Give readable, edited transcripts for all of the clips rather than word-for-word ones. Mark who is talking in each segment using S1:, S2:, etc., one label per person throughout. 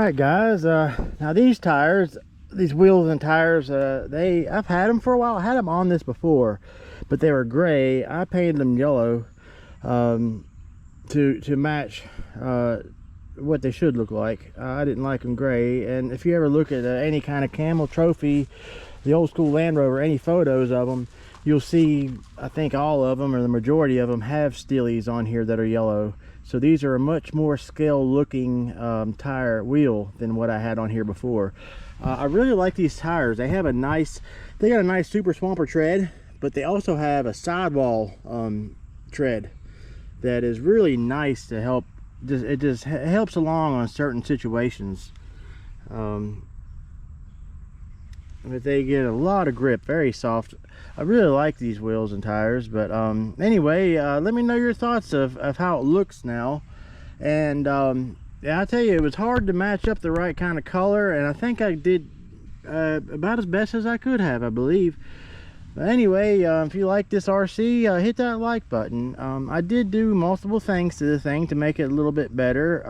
S1: right, guys, now these tires, these wheels and tires, I've had them for a while. I had them on this before, but they were gray. I painted them yellow to match what they should look like. I didn't like them gray. And if you ever look at any kind of Camel Trophy, the old school Land Rover, any photos of them, you'll see, I think all of them or the majority of them have steelies on here that are yellow. So these are a much more scale looking tire wheel than what I had on here before. I really like these tires. They got a nice Super Swamper tread, but they also have a sidewall tread that is really nice to help. It just helps along on certain situations. But they get a lot of grip, very soft. I really like these wheels and tires. But anyway, let me know your thoughts of how it looks now. And yeah, I tell you, it was hard to match up the right kind of color, and I think I did about as best as I could have, I believe. But anyway, if you like this RC, hit that like button. I did do multiple things to the thing to make it a little bit better.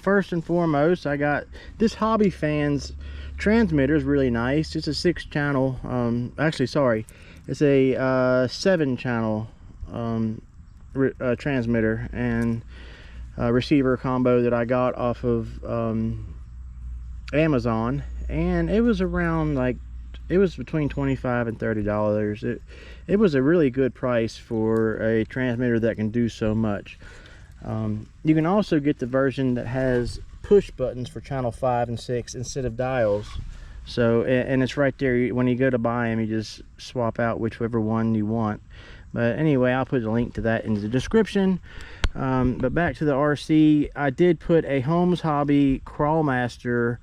S1: First and foremost, I got this Hobby Fans transmitter. Is really nice. It's a 6-channel, actually sorry, it's a 7-channel transmitter and receiver combo that I got off of Amazon, and it was around, like, it was between $25 and $30. It was a really good price for a transmitter that can do so much. You can also get the version that has push buttons for channel 5 and 6 instead of dials. So, and it's right there. When you go to buy them, you just swap out whichever one you want. But anyway, I'll put a link to that in the description. But back to the RC, I did put a Holmes Hobby Crawlmaster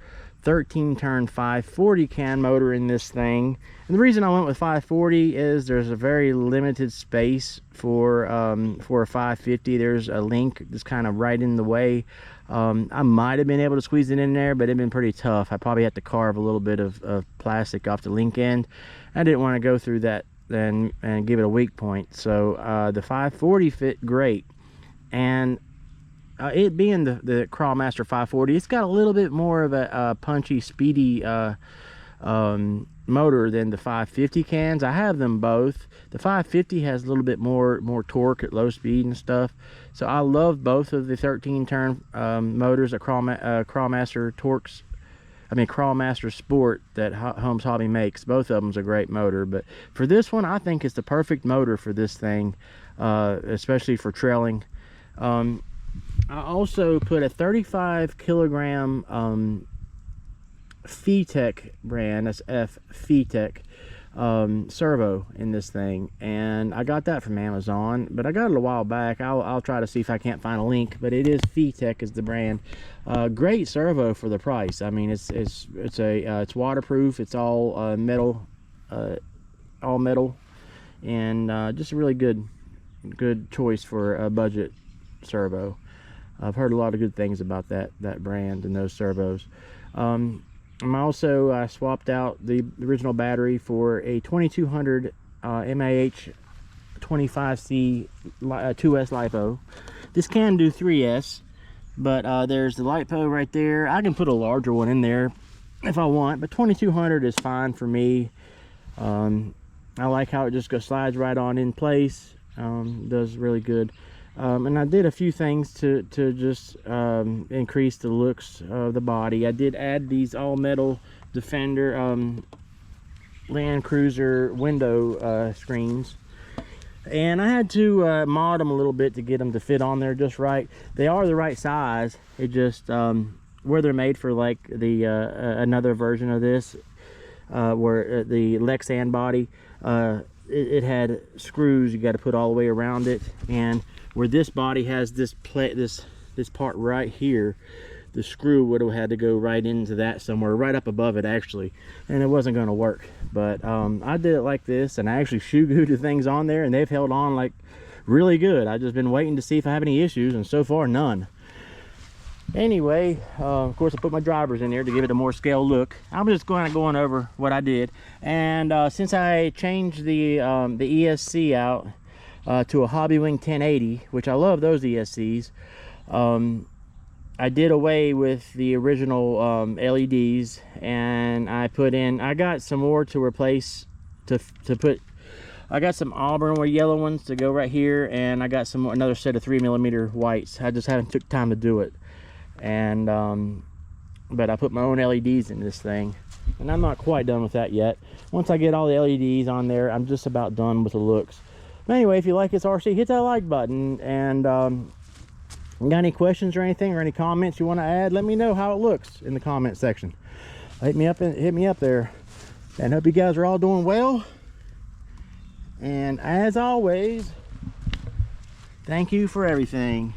S1: 13-turn 540 can motor in this thing. And the reason I went with 540 is there's a very limited space for a 550. There's a link that's kind of right in the way. I might have been able to squeeze it in there, but it'd been pretty tough. I probably had to carve a little bit of plastic off the link end. I didn't want to go through that and give it a weak point. So the 540 fit great. And it being the Crawlmaster 540, it's got a little bit more of a punchy, speedy motor than the 550 cans. I have them both. The 550 has a little bit more torque at low speed and stuff. So I love both of the 13-turn motors that Crawlmaster Sport that Holmes Hobby makes. Both of them's a great motor, but for this one, I think it's the perfect motor for this thing, especially for trailing. I also put a 35 kilogram Fetech brand, that's Fetech servo in this thing, and I got that from Amazon, but I got it a while back. I'll try to see if I can't find a link, but it is Fetech is the brand. Great servo for the price. I mean, it's waterproof. It's all metal, and just a really good choice for a budget servo. I've heard a lot of good things about that brand and those servos. I swapped out the original battery for a 2200 MAH 25C 2S LiPo. This can do 3S, but there's the LiPo right there. I can put a larger one in there if I want, but 2200 is fine for me. I like how it just slides right on in place. Does really good. And I did a few things to just increase the looks of the body. I did add these all metal Defender Land Cruiser window screens, and I had to mod them a little bit to get them to fit on there just right. They are the right size. It just where they're made for, like, the another version of this where the Lexan body, it had screws you got to put all the way around it, and where this body has this part right here, the screw would have had to go right into that somewhere, right up above it actually, and it wasn't going to work. But I did it like this, and I actually shoe glued the things on there, and they've held on like really good. I've just been waiting to see if I have any issues, and so far none. Anyway, of course, I put my drivers in there to give it a more scale look. I'm just going over what I did, and since I changed the ESC out to a Hobbywing 1080, which I love those ESCs, I did away with the original LEDs, and I got some more to replace, I got some auburn or yellow ones to go right here, and I got another set of 3mm whites. I just haven't took time to do it. And but I put my own LEDs in this thing, and I'm not quite done with that yet. Once I get all the LEDs on there, I'm just about done with the looks. But anyway, if you like this RC, hit that like button, and you got any questions or anything or any comments you want to add, let me know how it looks in the comment section. Hit me up there, and hope you guys are all doing well. And as always, thank you for everything.